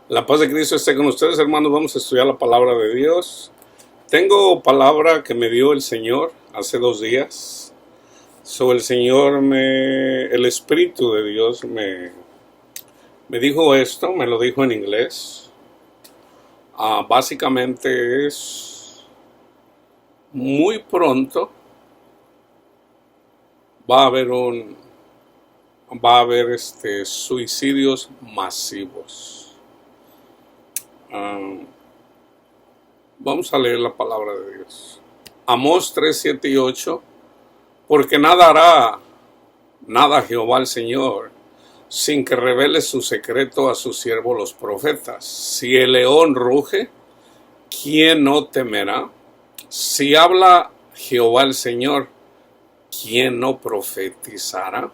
La paz de Cristo esté con ustedes, hermanos. Vamos a estudiar la palabra de Dios. Tengo palabra que me dio el Señor hace 2 días. El Espíritu de Dios me dijo esto, me lo dijo en inglés. Básicamente es muy pronto va a haber suicidios masivos. Vamos a leer la palabra de Dios. Amós 3, 7 y 8. Porque nada hará Jehová el Señor sin que revele su secreto a sus siervos los profetas. Si el león ruge, ¿quién no temerá? Si habla Jehová el Señor, ¿quién no profetizará?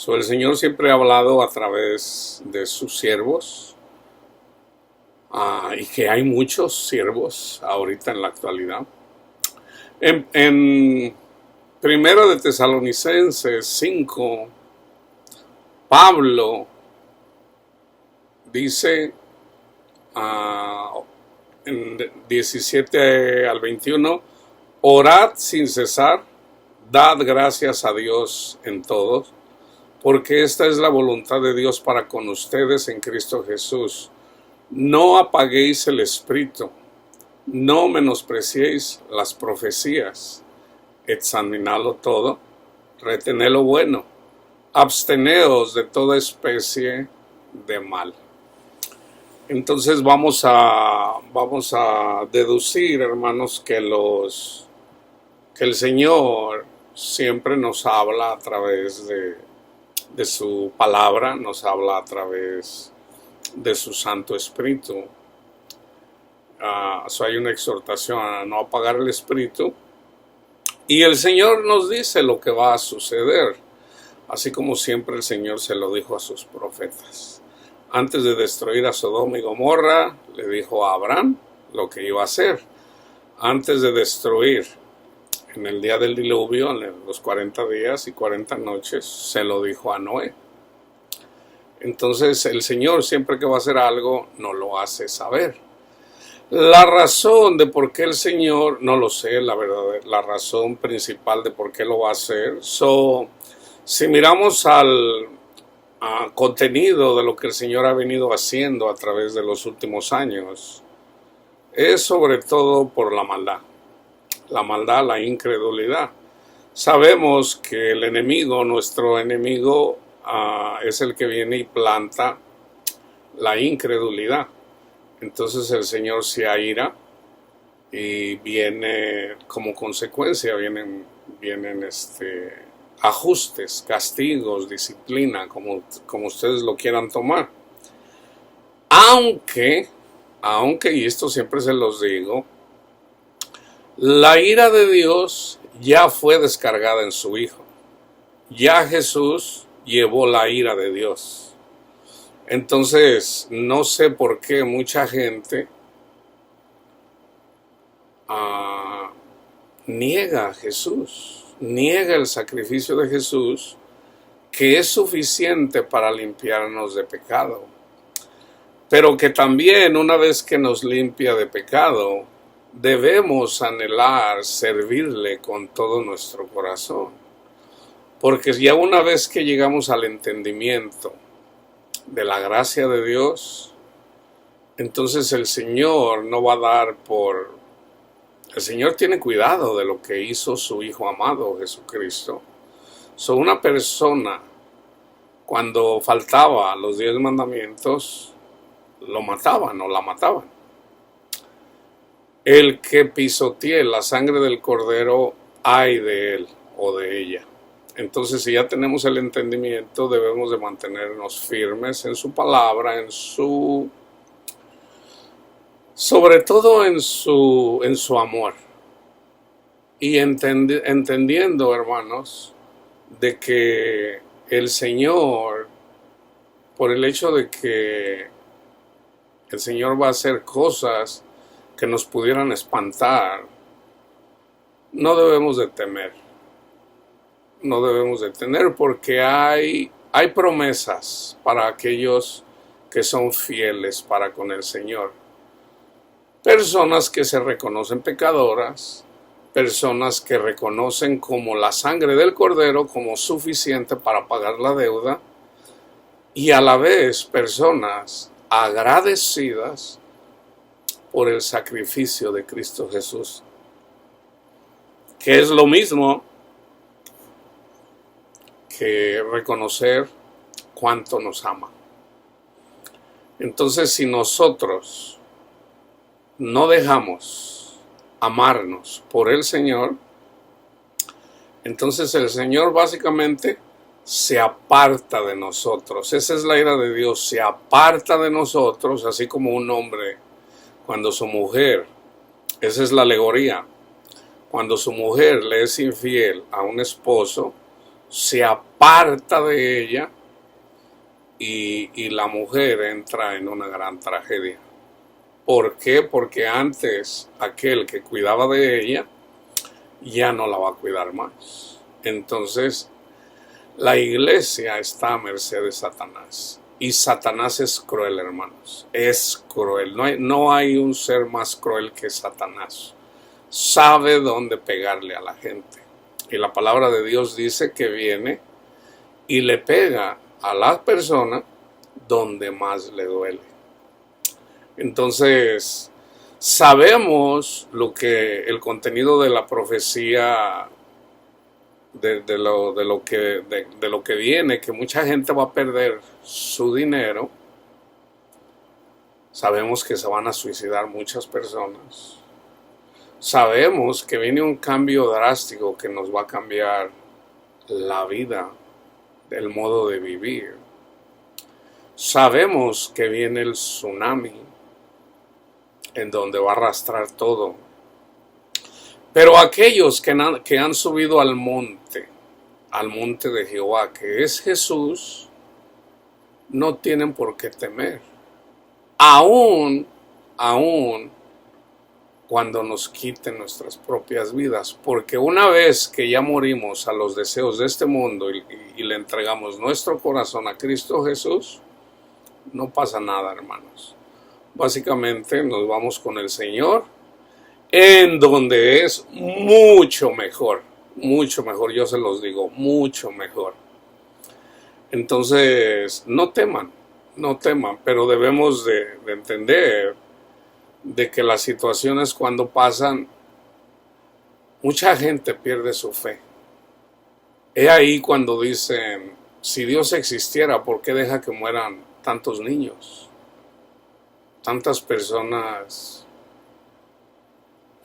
El Señor siempre ha hablado a través de sus siervos. Y que hay muchos siervos ahorita en la actualidad. En Primera de Tesalonicenses 5, Pablo dice en 17 al 21, orad sin cesar, dad gracias a Dios en todo, porque esta es la voluntad de Dios para con ustedes en Cristo Jesús. No apaguéis el espíritu, no menospreciéis las profecías, examinadlo todo, retened lo bueno, absteneos de toda especie de mal. Entonces vamos a deducir, hermanos, que el Señor siempre nos habla a través de su palabra, nos habla a través de su Santo Espíritu. Hay una exhortación a no apagar el espíritu, y el Señor nos dice lo que va a suceder, así como siempre el Señor se lo dijo a sus profetas. Antes de destruir a Sodoma y Gomorra, le dijo a Abraham lo que iba a hacer. Antes de destruir, en el día del diluvio, en los 40 días y 40 noches, se lo dijo a Noé. Entonces el Señor, siempre que va a hacer algo, nos lo hace saber. La razón de por qué el Señor, no lo sé, la verdad, la razón principal de por qué lo va a hacer. Si miramos al contenido de lo que el Señor ha venido haciendo a través de los últimos años, es sobre todo por la maldad, la incredulidad. Sabemos que el enemigo, nuestro enemigo, es el que viene y planta la incredulidad. Entonces el Señor se aira y viene como consecuencia, vienen ajustes, castigos, disciplina, como ustedes lo quieran tomar. Aunque, y esto siempre se los digo, la ira de Dios ya fue descargada en su Hijo. Ya Jesús llevó la ira de Dios. Entonces, no sé por qué mucha gente niega a Jesús, niega el sacrificio de Jesús, que es suficiente para limpiarnos de pecado, pero que también, una vez que nos limpia de pecado, debemos anhelar servirle con todo nuestro corazón, porque ya una vez que llegamos al entendimiento de la gracia de Dios, entonces el Señor no va a dar el Señor tiene cuidado de lo que hizo su Hijo amado Jesucristo. Una persona, cuando faltaba los 10 mandamientos, lo mataban o la mataban. El que pisotee la sangre del Cordero, ay de él o de ella. Entonces, si ya tenemos el entendimiento, debemos de mantenernos firmes en su palabra, sobre todo en su amor. Y entendiendo, hermanos, de que el Señor, por el hecho de que el Señor va a hacer cosas que nos pudieran espantar, no debemos de temer. No debemos de temer, porque hay promesas para aquellos que son fieles para con el Señor. Personas que se reconocen pecadoras, personas que reconocen como la sangre del Cordero como suficiente para pagar la deuda, y a la vez personas agradecidas por el sacrificio de Cristo Jesús, que es lo mismo que reconocer cuánto nos ama. Entonces, si nosotros no dejamos amarnos por el Señor, entonces el Señor básicamente se aparta de nosotros. Esa es la ira de Dios, se aparta de nosotros, así como un hombre cuando su mujer, esa es la alegoría, cuando su mujer le es infiel a un esposo, se aparta de ella y la mujer entra en una gran tragedia. ¿Por qué? Porque antes aquel que cuidaba de ella ya no la va a cuidar más. Entonces, la iglesia está a merced de Satanás. Y Satanás es cruel, hermanos. Es cruel. No hay un ser más cruel que Satanás. Sabe dónde pegarle a la gente. Y la palabra de Dios dice que viene y le pega a la persona donde más le duele. Entonces, sabemos el contenido de la profecía de lo que viene, que mucha gente va a perder su dinero. Sabemos que se van a suicidar muchas personas. Sabemos que viene un cambio drástico que nos va a cambiar la vida, el modo de vivir. Sabemos que viene el tsunami, en donde va a arrastrar todo. Pero aquellos que han subido al monte de Jehová, que es Jesús, no tienen por qué temer. Aún cuando nos quiten nuestras propias vidas. Porque una vez que ya morimos a los deseos de este mundo y le entregamos nuestro corazón a Cristo Jesús, no pasa nada, hermanos. Básicamente nos vamos con el Señor, en donde es mucho mejor, yo se los digo, mucho mejor. Entonces, no teman, pero debemos de entender de que las situaciones cuando pasan, mucha gente pierde su fe. He ahí cuando dicen, si Dios existiera, ¿por qué deja que mueran tantos niños? Tantas personas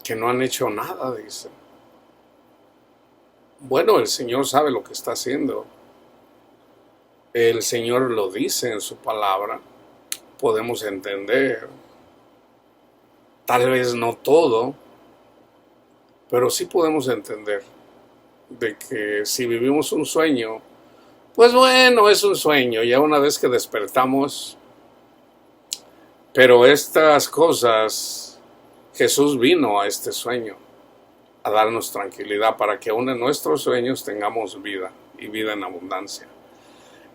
que no han hecho nada, dicen. Bueno, el Señor sabe lo que está haciendo. El Señor lo dice en su palabra. Podemos entender. Tal vez no todo, pero sí podemos entender de que si vivimos un sueño, pues bueno, es un sueño. Ya una vez que despertamos, pero estas cosas, Jesús vino a este sueño a darnos tranquilidad para que aún en nuestros sueños tengamos vida y vida en abundancia.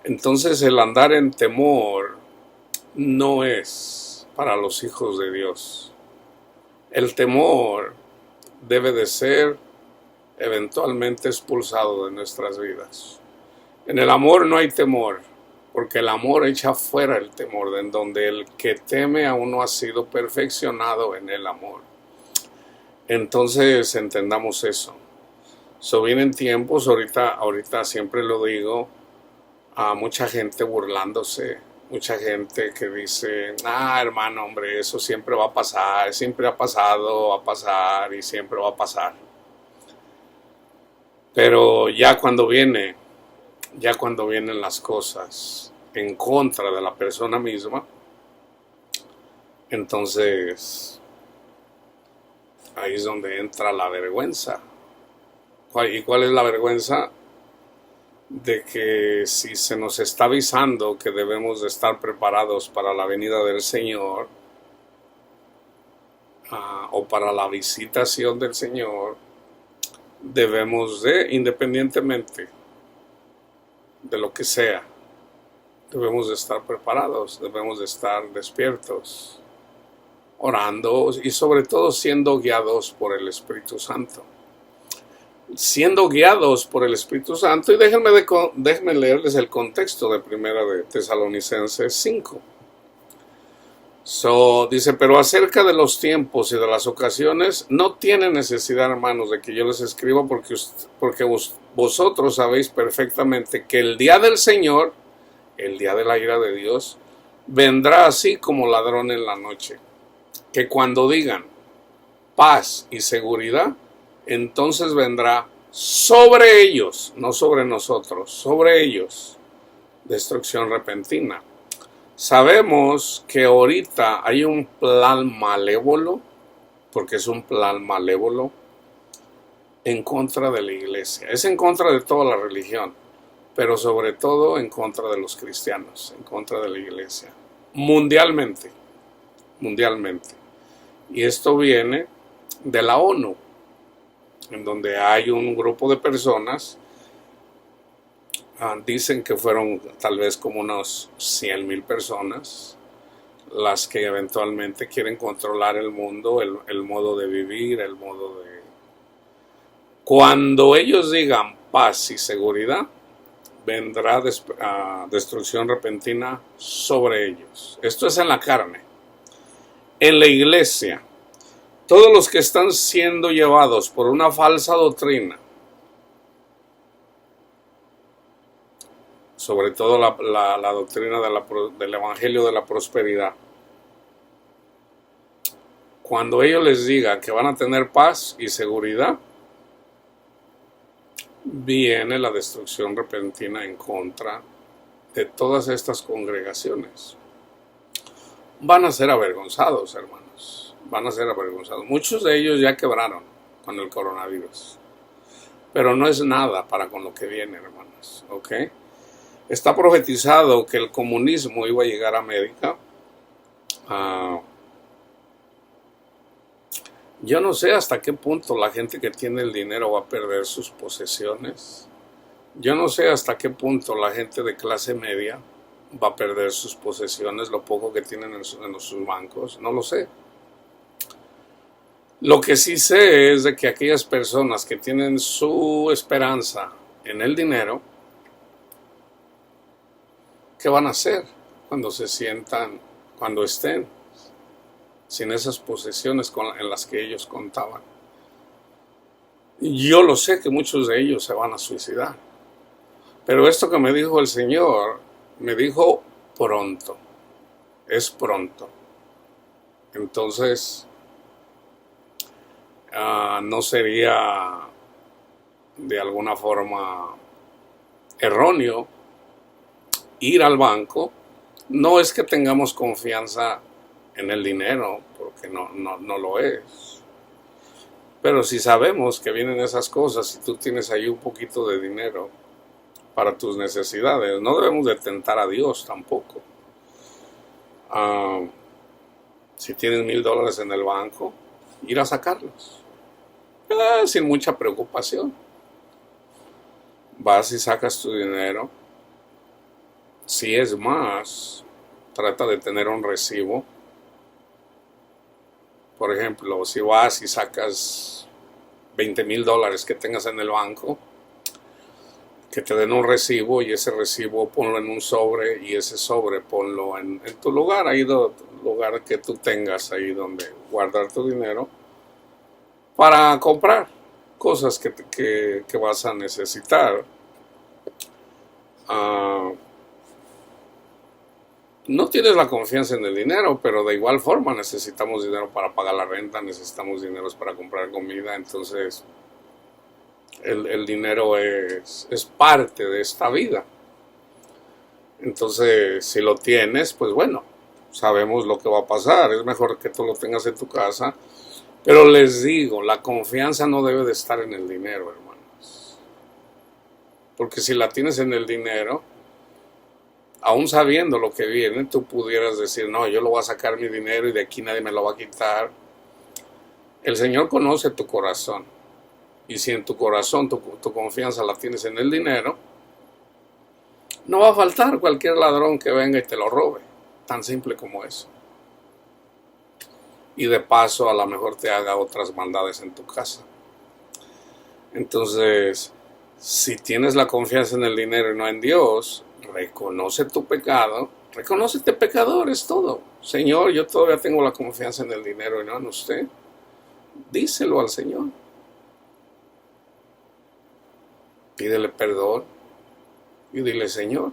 Entonces el andar en temor no es para los hijos de Dios. El temor debe de ser eventualmente expulsado de nuestras vidas. En el amor no hay temor, porque el amor echa fuera el temor, en donde el que teme aún no ha sido perfeccionado en el amor. Entonces entendamos eso. Vienen tiempos, ahorita siempre lo digo, a mucha gente burlándose, mucha gente que dice, hermano, hombre, eso siempre va a pasar, siempre ha pasado, va a pasar y siempre va a pasar. Pero ya cuando vienen las cosas en contra de la persona misma, entonces ahí es donde entra la vergüenza. ¿Y cuál es la vergüenza? De que si se nos está avisando que debemos de estar preparados para la venida del Señor, o para la visitación del Señor, debemos de, independientemente de lo que sea, debemos de estar preparados, debemos de estar despiertos, orando y sobre todo siendo guiados por el Espíritu Santo. Siendo guiados por el Espíritu Santo, y déjenme leerles el contexto de Primera de Tesalonicenses 5. Dice, pero acerca de los tiempos y de las ocasiones, no tiene necesidad, hermanos, de que yo les escriba, porque vosotros sabéis perfectamente que el día del Señor, el día de la ira de Dios, vendrá así como ladrón en la noche. Que cuando digan paz y seguridad, entonces vendrá sobre ellos, no sobre nosotros, sobre ellos, destrucción repentina. Sabemos que ahorita hay un plan malévolo, porque es un plan malévolo, en contra de la iglesia. Es en contra de toda la religión, pero sobre todo en contra de los cristianos, en contra de la iglesia, mundialmente. Y esto viene de la ONU, en donde hay un grupo de personas, dicen que fueron tal vez como unos 100,000 personas, las que eventualmente quieren controlar el mundo, el modo de vivir, el modo de... Cuando ellos digan paz y seguridad, vendrá destrucción repentina sobre ellos. Esto es en la carne. En la iglesia, todos los que están siendo llevados por una falsa doctrina, sobre todo la doctrina del Evangelio de la Prosperidad, cuando ellos les digan que van a tener paz y seguridad, viene la destrucción repentina en contra de todas estas congregaciones. Van a ser avergonzados, hermanos. Van a ser avergonzados. Muchos de ellos ya quebraron con el coronavirus. Pero no es nada para con lo que viene, hermanos. ¿Ok? Está profetizado que el comunismo iba a llegar a América. Yo no sé hasta qué punto la gente que tiene el dinero va a perder sus posesiones. Yo no sé hasta qué punto la gente de clase media va a perder sus posesiones, lo poco que tienen en sus bancos. No lo sé. Lo que sí sé es de que aquellas personas que tienen su esperanza en el dinero, ¿qué van a hacer cuando se sientan, cuando estén sin esas posesiones en las que ellos contaban? Yo lo sé que muchos de ellos se van a suicidar. Pero esto que me dijo el Señor, me dijo pronto. Es pronto. Entonces, no sería de alguna forma erróneo ir al banco. No es que tengamos confianza en el dinero, porque no lo es. Pero si sabemos que vienen esas cosas y tú tienes ahí un poquito de dinero para tus necesidades, no debemos de tentar a Dios tampoco. Si tienes $1,000 en el banco, ir a sacarlos. Sin mucha preocupación. Vas y sacas tu dinero. Si es más, trata de tener un recibo. Por ejemplo, si vas y sacas $20,000 que tengas en el banco, que te den un recibo, y ese recibo ponlo en un sobre, y ese sobre ponlo en tu lugar, ahí lugar que tú tengas ahí donde guardar tu dinero para comprar cosas que vas a necesitar. No tienes la confianza en el dinero, pero de igual forma necesitamos dinero para pagar la renta, necesitamos dinero para comprar comida. Entonces el dinero es parte de esta vida. Entonces, si lo tienes, pues bueno, sabemos lo que va a pasar. Es mejor que tú lo tengas en tu casa. Pero les digo, la confianza no debe de estar en el dinero, hermanos. Porque si la tienes en el dinero, aún sabiendo lo que viene, tú pudieras decir, no, yo lo voy a sacar mi dinero y de aquí nadie me lo va a quitar. El Señor conoce tu corazón. Y si en tu corazón tu confianza la tienes en el dinero, No va a faltar cualquier ladrón que venga y te lo robe. Tan simple como eso. Y de paso a lo mejor te haga otras maldades en tu casa. Entonces, si tienes la confianza en el dinero y no en Dios, reconoce tu pecado, reconócete pecador, es todo. Señor, yo todavía tengo la confianza en el dinero y no en usted. Díselo al Señor. Pídele perdón y dile, Señor,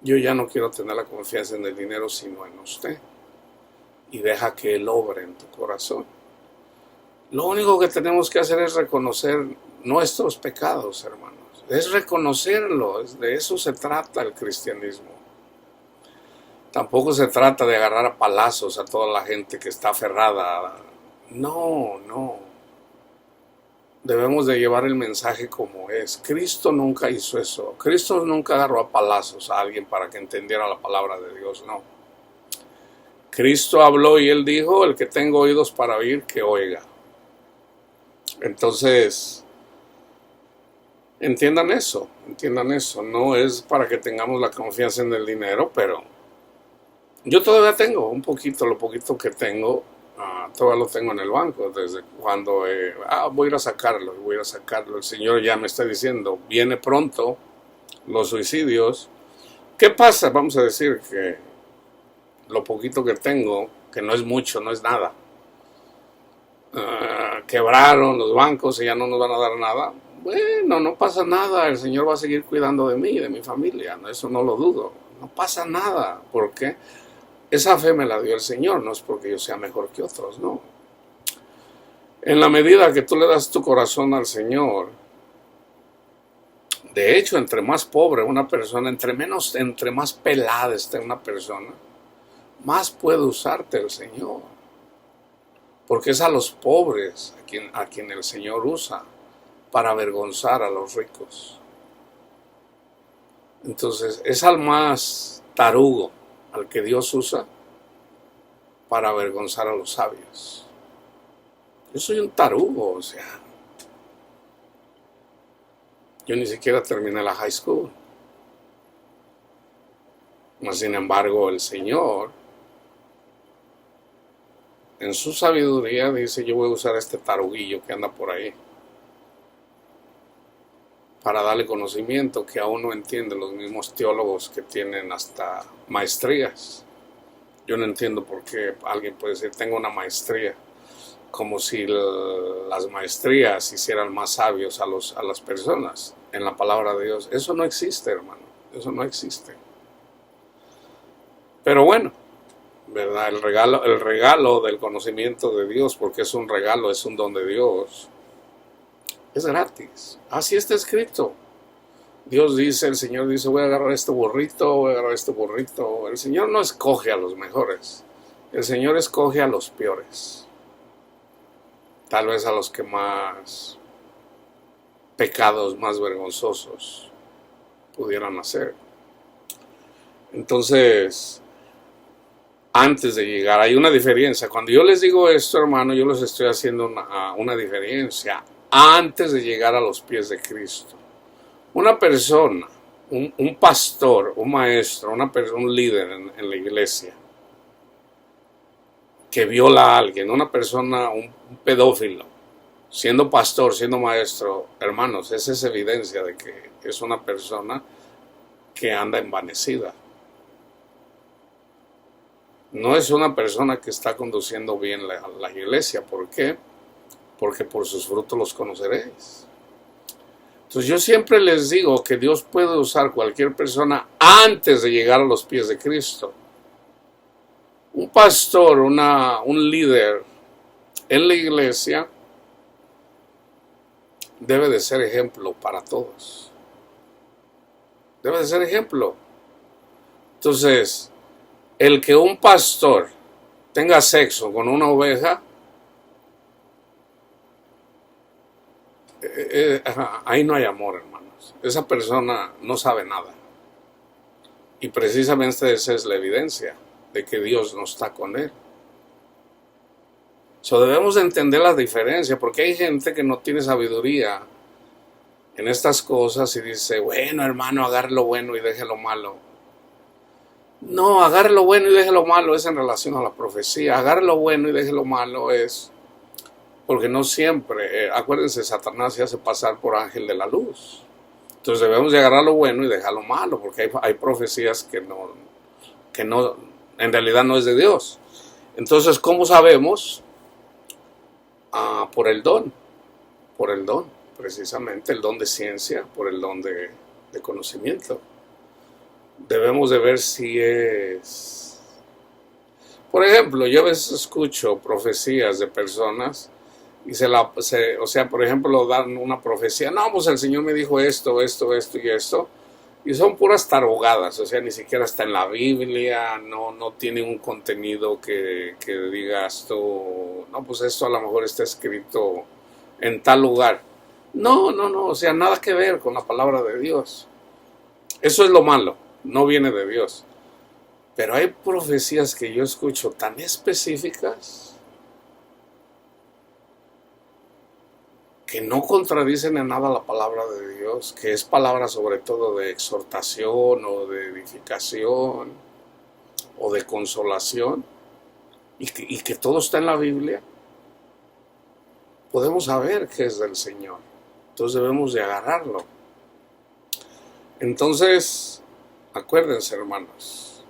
yo ya no quiero tener la confianza en el dinero sino en usted. Y deja que Él obre en tu corazón. Lo único que tenemos que hacer es reconocer nuestros pecados, hermanos. Es reconocerlo, de eso se trata el cristianismo. Tampoco se trata de agarrar a palazos a toda la gente que está aferrada. No, no. Debemos de llevar el mensaje como es. Cristo nunca hizo eso. Cristo nunca agarró a palazos a alguien para que entendiera la palabra de Dios, no. Cristo habló y Él dijo, el que tenga oídos para oír, que oiga. Entonces, entiendan eso. No es para que tengamos la confianza en el dinero, pero yo todavía tengo un poquito, lo poquito que tengo, todavía lo tengo en el banco, desde cuando voy a ir a sacarlo, El Señor ya me está diciendo, viene pronto los suicidios. ¿Qué pasa? Vamos a decir que lo poquito que tengo, que no es mucho, no es nada, quebraron los bancos y ya no nos van a dar nada. Bueno, no pasa nada, el Señor va a seguir cuidando de mí y de mi familia, eso no lo dudo, no pasa nada. ¿Por qué? Esa fe me la dio el Señor, no es porque yo sea mejor que otros, no. En la medida que tú le das tu corazón al Señor, de hecho, entre más pobre una persona, entre más pelada esté una persona, más puede usarte el Señor. Porque es a los pobres a quien el Señor usa para avergonzar a los ricos. Entonces, es al más tarugo al que Dios usa para avergonzar a los sabios. Yo soy un tarugo, o sea, yo ni siquiera terminé la high school. Mas, sin embargo, el Señor, en su sabiduría, dice, yo voy a usar este taruguillo que anda por ahí para darle conocimiento que aún no entiende los mismos teólogos que tienen hasta maestrías. Yo no entiendo por qué alguien puede decir, tengo una maestría, como si las maestrías hicieran más sabios a las personas en la palabra de Dios. Eso no existe, hermano, eso no existe. Pero bueno, ¿verdad? El regalo del conocimiento de Dios, porque es un regalo, es un don de Dios, es gratis. Así está escrito. Dios dice, el Señor dice, voy a agarrar este burrito, El Señor no escoge a los mejores. El Señor escoge a los peores. Tal vez a los que más pecados, más vergonzosos pudieran hacer. Entonces, antes de llegar, hay una diferencia. Cuando yo les digo esto, hermano, yo les estoy haciendo una diferencia antes de llegar a los pies de Cristo. Una persona, un pastor, un maestro, un líder en la iglesia que viola a alguien, una persona, un pedófilo, siendo pastor, siendo maestro, hermanos, esa es evidencia de que es una persona que anda envanecida. No es una persona que está conduciendo bien la iglesia. ¿Por qué? Porque por sus frutos los conoceréis. Entonces yo siempre les digo que Dios puede usar cualquier persona antes de llegar a los pies de Cristo. Un pastor, un líder en la iglesia debe de ser ejemplo para todos. Debe de ser ejemplo. Entonces, el que un pastor tenga sexo con una oveja, ahí no hay amor, hermanos. Esa persona no sabe nada. Y precisamente esa es la evidencia de que Dios no está con él. Debemos de entender la diferencia, porque hay gente que no tiene sabiduría en estas cosas y dice, bueno, hermano, agarre lo bueno y deje lo malo. No, agarre lo bueno y deje lo malo es en relación a la profecía. Agarre lo bueno y deje lo malo es porque no siempre, acuérdense, Satanás se hace pasar por ángel de la luz. Entonces debemos de agarrar lo bueno y dejar lo malo, porque hay profecías que no, en realidad no es de Dios. Entonces, ¿cómo sabemos? Por el don, precisamente el don de ciencia, por el don de conocimiento. Debemos de ver si es... Por ejemplo, yo a veces escucho profecías de personas y o sea, por ejemplo, dan una profecía, no, pues el Señor me dijo esto, esto, esto y esto, y son puras tarugadas, o sea, ni siquiera está en la Biblia, no tiene un contenido que digas tú, no, pues esto a lo mejor está escrito en tal lugar. No, o sea, nada que ver con la palabra de Dios. Eso es lo malo, no viene de Dios. Pero hay profecías que yo escucho tan específicas que no contradicen en nada la palabra de Dios, que es palabra sobre todo de exhortación o de edificación o de consolación, y que todo está en la Biblia, podemos saber que es del Señor. Entonces debemos de agarrarlo. Entonces, acuérdense, hermanos,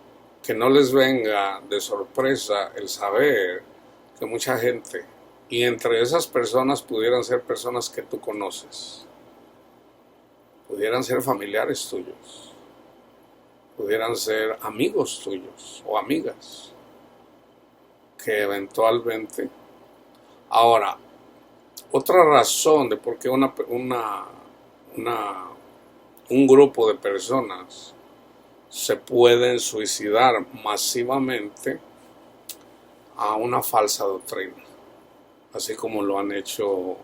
que no les venga de sorpresa el saber que mucha gente, y entre esas personas pudieran ser personas que tú conoces, pudieran ser familiares tuyos, pudieran ser amigos tuyos o amigas, que eventualmente... Ahora, otra razón de por qué un grupo de personas se pueden suicidar masivamente a una falsa doctrina, así como lo han hecho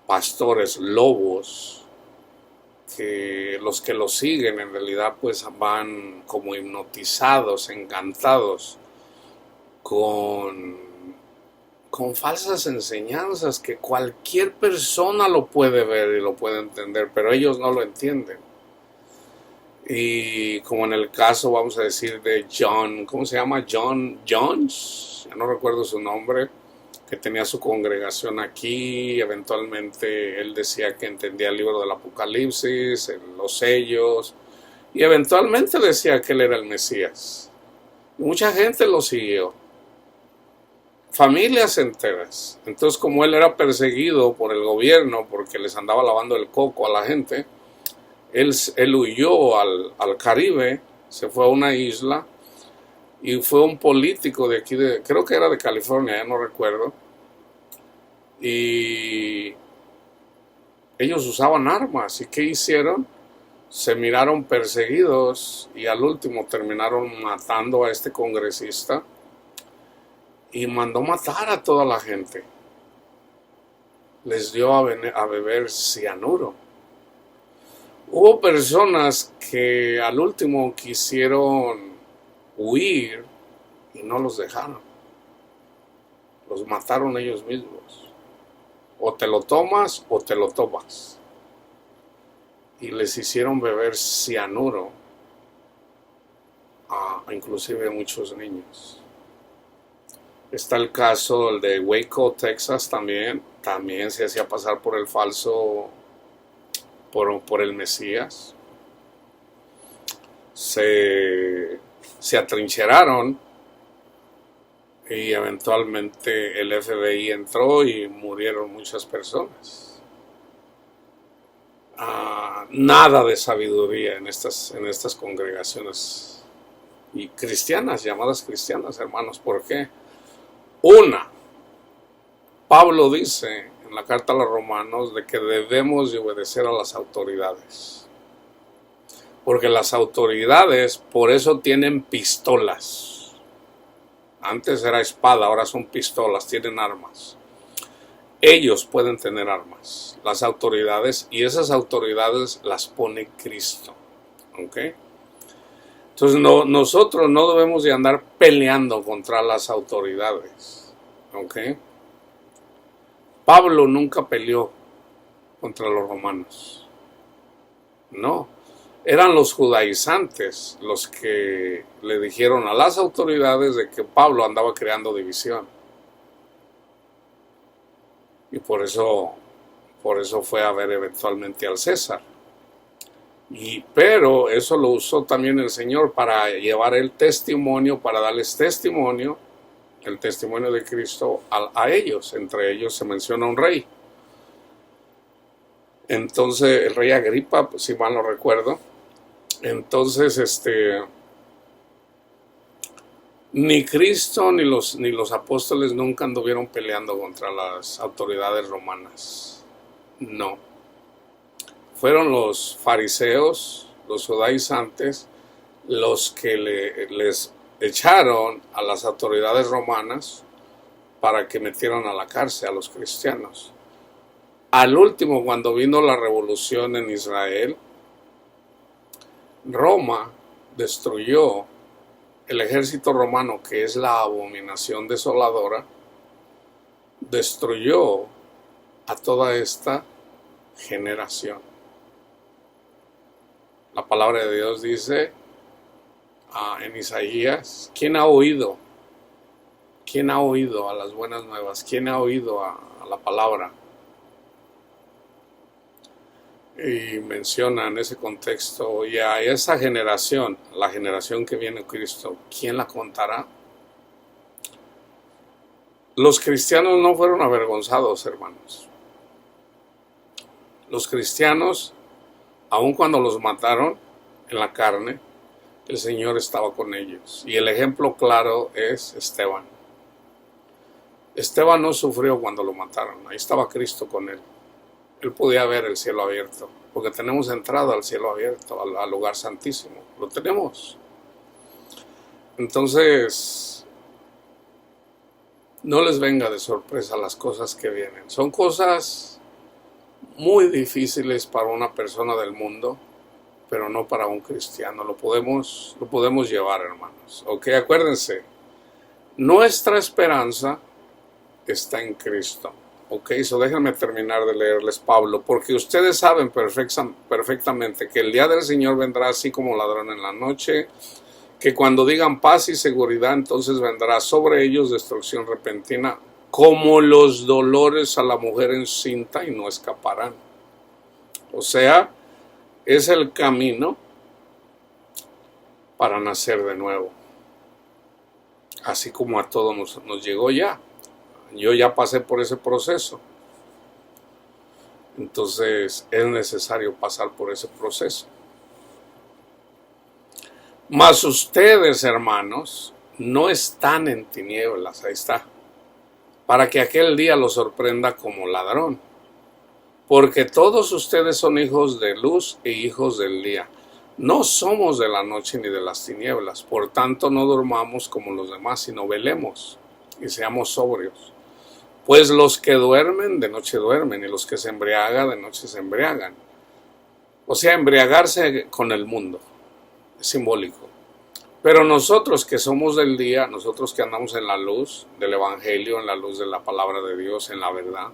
pastores lobos, que los que lo siguen en realidad pues van como hipnotizados, encantados con falsas enseñanzas que cualquier persona lo puede ver y lo puede entender, pero ellos no lo entienden. Y como en el caso, vamos a decir, de John, ¿cómo se llama? John Jones, ya no recuerdo su nombre, que tenía su congregación aquí. Eventualmente él decía que entendía el libro del Apocalipsis, los sellos, y eventualmente decía que él era el Mesías. Y mucha gente lo siguió, familias enteras. Entonces, como él era perseguido por el gobierno porque les andaba lavando el coco a la gente, él huyó al Caribe, se fue a una isla, y fue un político de aquí, creo que era de California, ya no recuerdo, y ellos usaban armas. ¿Y qué hicieron? Se miraron perseguidos y al último terminaron matando a este congresista, y mandó matar a toda la gente. Les dio a beber cianuro. Hubo personas que al último quisieron huir y no los dejaron. Los mataron ellos mismos. O te lo tomas o te lo tomas. Y les hicieron beber cianuro inclusive a muchos niños. Está el caso de Waco, Texas, también se hacía pasar por el falso, por el Mesías. Se atrincheraron y eventualmente el FBI entró y murieron muchas personas. Nada de sabiduría en estas congregaciones y cristianas, llamadas cristianas, hermanos. ¿Por qué? Pablo dice en la carta a los Romanos de que debemos de obedecer a las autoridades, porque las autoridades por eso tienen pistolas. Antes era espada, ahora son pistolas, tienen armas. Ellos pueden tener armas, las autoridades, y esas autoridades las pone Cristo. ¿Ok? Entonces nosotros no debemos de andar peleando contra las autoridades. ¿Ok? Pablo nunca peleó contra los romanos. No, eran los judaizantes los que le dijeron a las autoridades de que Pablo andaba creando división. Y por eso fue a ver eventualmente al César. Pero eso lo usó también el Señor para llevar el testimonio, para darles testimonio, el testimonio de Cristo a ellos. Entre ellos se menciona un rey. Entonces, el rey Agripa, si mal no recuerdo. Entonces, ni Cristo ni los apóstoles nunca anduvieron peleando contra las autoridades romanas. No. Fueron los fariseos, los judaizantes, los que les echaron a las autoridades romanas para que metieran a la cárcel a los cristianos. Al último, cuando vino la revolución en Israel, Roma destruyó el ejército romano, que es la abominación desoladora, destruyó a toda esta generación. La palabra de Dios dice en Isaías, ¿quién ha oído? ¿Quién ha oído a las buenas nuevas? ¿Quién ha oído a la palabra? Y menciona en ese contexto, y a esa generación, la generación que viene Cristo, ¿quién la contará? Los cristianos no fueron avergonzados, hermanos. Los cristianos, aun cuando los mataron en la carne, el Señor estaba con ellos. Y el ejemplo claro es Esteban. Esteban no sufrió cuando lo mataron, ahí estaba Cristo con él. Él podía ver el cielo abierto, porque tenemos entrada al cielo abierto, al lugar santísimo. Lo tenemos. Entonces, no les venga de sorpresa las cosas que vienen. Son cosas muy difíciles para una persona del mundo, pero no para un cristiano. Lo podemos llevar, hermanos. Ok, acuérdense, nuestra esperanza está en Cristo. Ok, déjenme terminar de leerles Pablo, porque ustedes saben perfectamente que el día del Señor vendrá así como ladrón en la noche, que cuando digan paz y seguridad, entonces vendrá sobre ellos destrucción repentina, como los dolores a la mujer encinta, y no escaparán. O sea, es el camino para nacer de nuevo, así como a todos nos llegó ya. Yo ya pasé por ese proceso. Entonces es necesario pasar por ese proceso. Mas ustedes, hermanos, no están en tinieblas, ahí está, para que aquel día los sorprenda como ladrón. Porque todos ustedes son hijos de luz e hijos del día. No somos de la noche ni de las tinieblas. Por tanto, no durmamos como los demás, sino velemos y seamos sobrios. Pues los que duermen, de noche duermen, y los que se embriagan, de noche se embriagan. O sea, embriagarse con el mundo, es simbólico. Pero nosotros que somos del día, nosotros que andamos en la luz del Evangelio, en la luz de la palabra de Dios, en la verdad,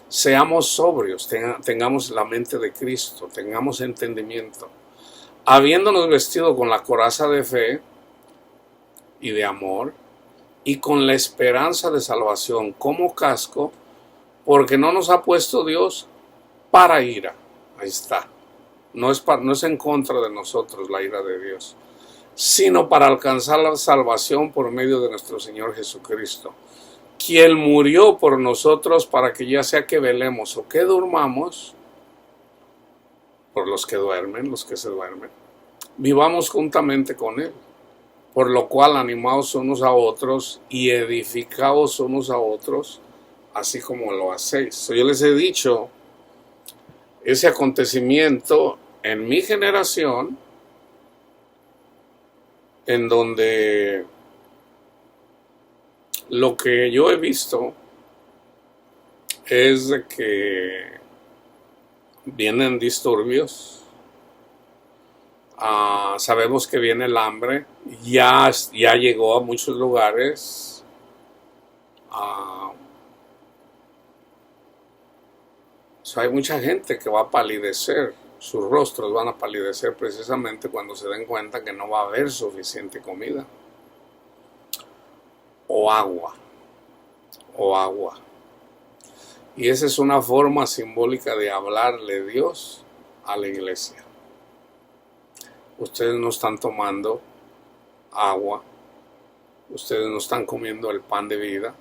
seamos sobrios, tengamos la mente de Cristo, tengamos entendimiento, habiéndonos vestido con la coraza de fe y de amor, y con la esperanza de salvación como casco, porque no nos ha puesto Dios para ira. Ahí está. No es en contra de nosotros la ira de Dios, sino para alcanzar la salvación por medio de nuestro Señor Jesucristo, quien murió por nosotros para que ya sea que velemos o que durmamos, por los que duermen, los que se duermen, vivamos juntamente con Él. Por lo cual, animaos unos a otros y edificaos unos a otros, así como lo hacéis. Yo les he dicho, ese acontecimiento en mi generación, en donde lo que yo he visto es de que vienen disturbios. Sabemos que viene el hambre, ya llegó a muchos lugares. Hay mucha gente que va a palidecer, sus rostros van a palidecer precisamente cuando se den cuenta que no va a haber suficiente comida o agua, o agua. Y esa es una forma simbólica de hablarle Dios a la iglesia. Ustedes no están tomando agua, ustedes no están comiendo el pan de vida,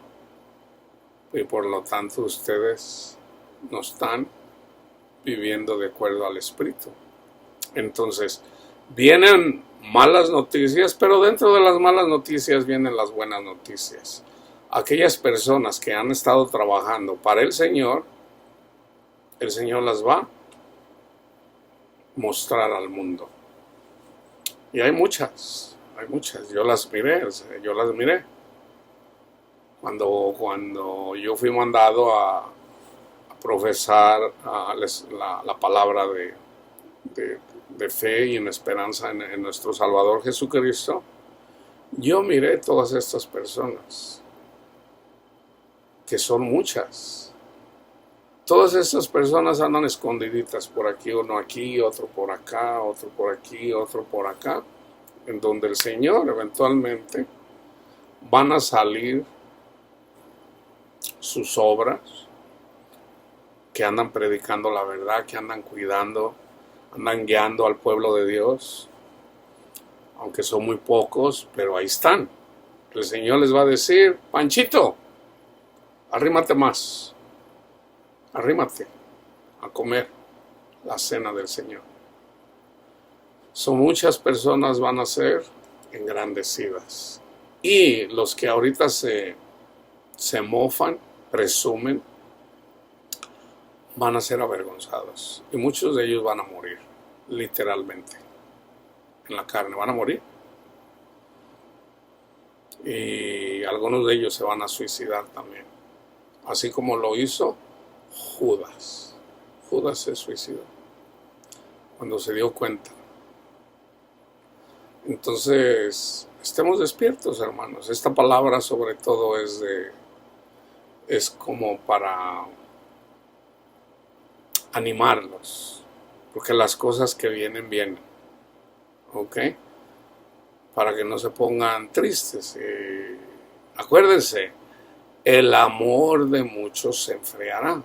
y por lo tanto ustedes no están viviendo de acuerdo al Espíritu. Entonces, vienen malas noticias, pero dentro de las malas noticias vienen las buenas noticias. Aquellas personas que han estado trabajando para el Señor las va a mostrar al mundo. Y hay muchas, yo las miré. Cuando yo fui mandado a profesar la palabra de fe y en esperanza en nuestro Salvador Jesucristo, yo miré todas estas personas, que son muchas. Todas estas personas andan escondiditas por aquí, uno aquí, otro por acá, otro por aquí, otro por acá, en donde el Señor eventualmente van a salir sus obras, que andan predicando la verdad, que andan cuidando, andan guiando al pueblo de Dios, aunque son muy pocos, pero ahí están. El Señor les va a decir: Panchito, arrímate más, arrímate a comer la cena del Señor. Muchas personas van a ser engrandecidas, y los que ahorita se mofan, presumen, van a ser avergonzados, y muchos de ellos van a morir, literalmente, en la carne, van a morir, y algunos de ellos se van a suicidar también, así como lo hizo Judas. Judas se suicidó cuando se dio cuenta. Entonces, estemos despiertos, hermanos. Esta palabra sobre todo es como para animarlos, porque las cosas que vienen, ¿ok? Para que no se pongan tristes. Acuérdense, el amor de muchos se enfriará.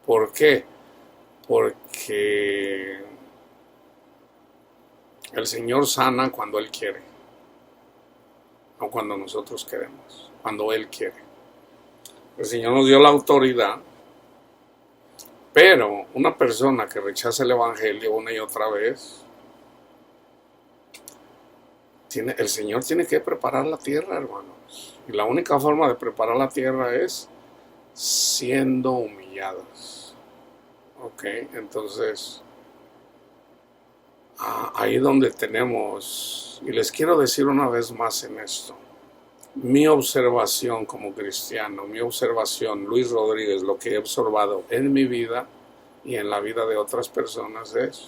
¿Por qué? Porque el Señor sana cuando Él quiere, no cuando nosotros queremos, cuando Él quiere. El Señor nos dio la autoridad, pero una persona que rechaza el Evangelio una y otra vez, el Señor tiene que preparar la tierra, hermanos. Y la única forma de preparar la tierra es siendo humillados. Ok, entonces, ahí donde tenemos, y les quiero decir una vez más en esto, mi observación como cristiano, Luis Rodríguez, lo que he observado en mi vida y en la vida de otras personas es: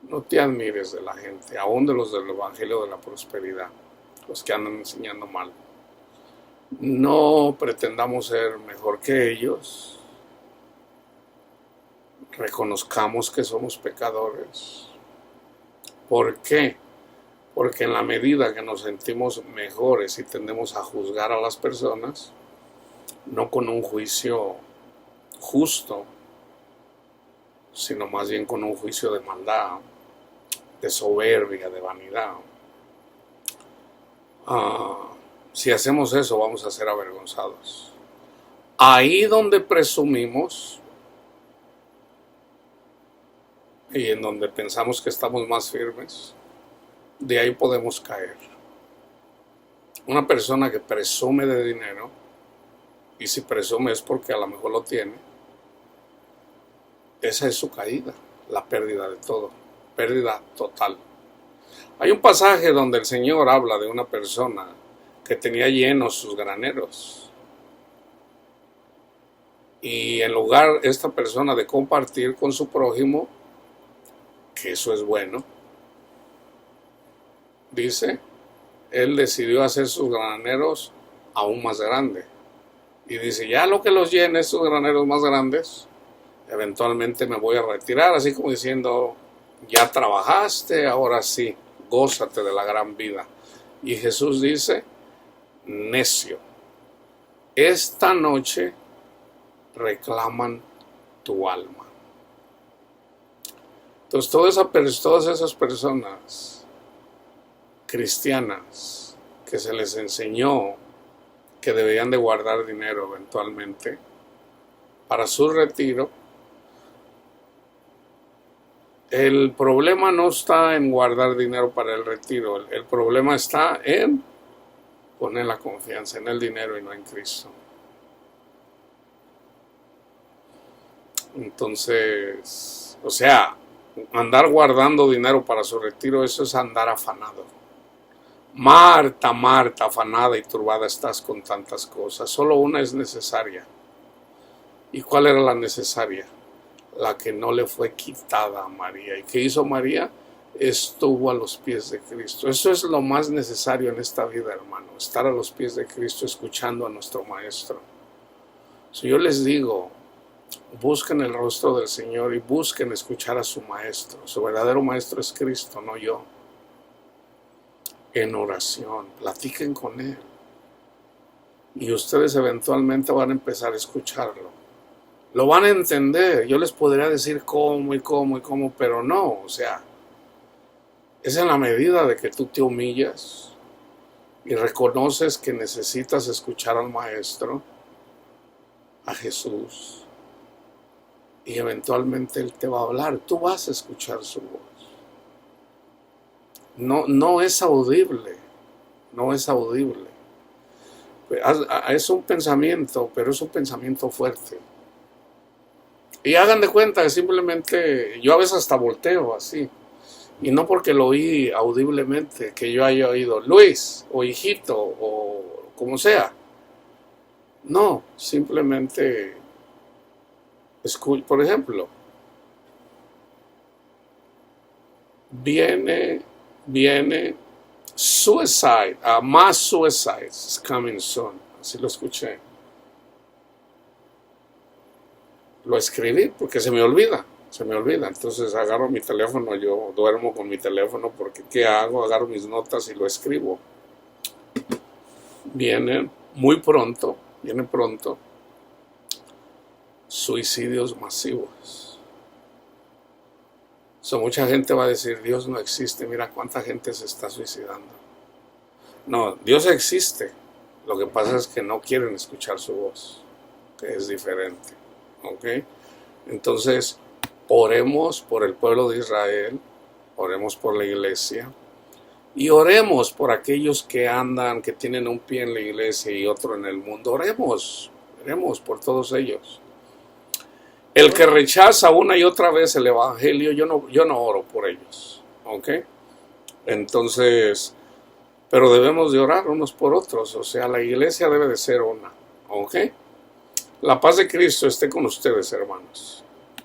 no te admires de la gente, aún de los del Evangelio de la Prosperidad, los que andan enseñando mal. No pretendamos ser mejor que ellos. Reconozcamos que somos pecadores. ¿Por qué? Porque en la medida que nos sentimos mejores y tendemos a juzgar a las personas, no con un juicio justo, sino más bien con un juicio de maldad, de soberbia, de vanidad. Si hacemos eso, vamos a ser avergonzados. Ahí donde presumimos y en donde pensamos que estamos más firmes, de ahí podemos caer. Una persona que presume de dinero, y si presume es porque a lo mejor lo tiene, esa es su caída, la pérdida de todo, pérdida total. Hay un pasaje donde el Señor habla de una persona que tenía llenos sus graneros, y en lugar esta persona de compartir con su prójimo, que eso es bueno, dice, él decidió hacer sus graneros aún más grandes. y dice, ya lo que los llene, estos graneros más grandes, eventualmente me voy a retirar, así como diciendo, ya trabajaste, ahora sí, gózate de la gran vida. Y Jesús dice, necio, esta noche reclaman tu alma. Entonces todas esas personas cristianas que se les enseñó que deberían de guardar dinero eventualmente para su retiro, el problema no está en guardar dinero para el retiro, el problema está en poner la confianza en el dinero y no en Cristo. Entonces, o sea, andar guardando dinero para su retiro, eso es andar afanado. Marta, Marta, afanada y turbada estás con tantas cosas, solo una es necesaria. ¿Y cuál era la necesaria? La que no le fue quitada a María. ¿Y qué hizo María? Estuvo a los pies de Cristo. Eso es lo más necesario en esta vida, hermano, estar a los pies de Cristo escuchando a nuestro Maestro. Si yo les digo, busquen el rostro del Señor y busquen escuchar a su Maestro. Su verdadero Maestro es Cristo, no yo. En oración, platiquen con Él. Y ustedes eventualmente van a empezar a escucharlo. Lo van a entender. Yo les podría decir cómo y cómo y cómo, pero no, o sea, es en la medida de que tú te humillas y reconoces que necesitas escuchar al Maestro, a Jesús, y eventualmente Él te va a hablar. Tú vas a escuchar su voz. No es audible, no es audible. Es un pensamiento, pero es un pensamiento fuerte. Y hagan de cuenta que simplemente, yo a veces hasta volteo así, y no porque lo oí audiblemente, que yo haya oído Luis, o hijito, o como sea. No, simplemente, por ejemplo, viene suicide, mass suicides is coming soon, así lo escuché. Lo escribí porque se me olvida, entonces agarro mi teléfono, yo duermo con mi teléfono porque ¿qué hago? Agarro mis notas y lo escribo. Viene pronto, suicidios masivos. Mucha gente va a decir, Dios no existe, mira cuánta gente se está suicidando. No, Dios existe, lo que pasa es que no quieren escuchar su voz, que es diferente. ¿Ok? Entonces, oremos por el pueblo de Israel, oremos por la iglesia y oremos por aquellos que tienen un pie en la iglesia y otro en el mundo. Oremos por todos ellos. El que rechaza una y otra vez el evangelio, yo no oro por ellos. ¿Ok? Entonces, pero debemos de orar unos por otros, o sea, la iglesia debe de ser una. ¿Ok? La paz de Cristo esté con ustedes, hermanos.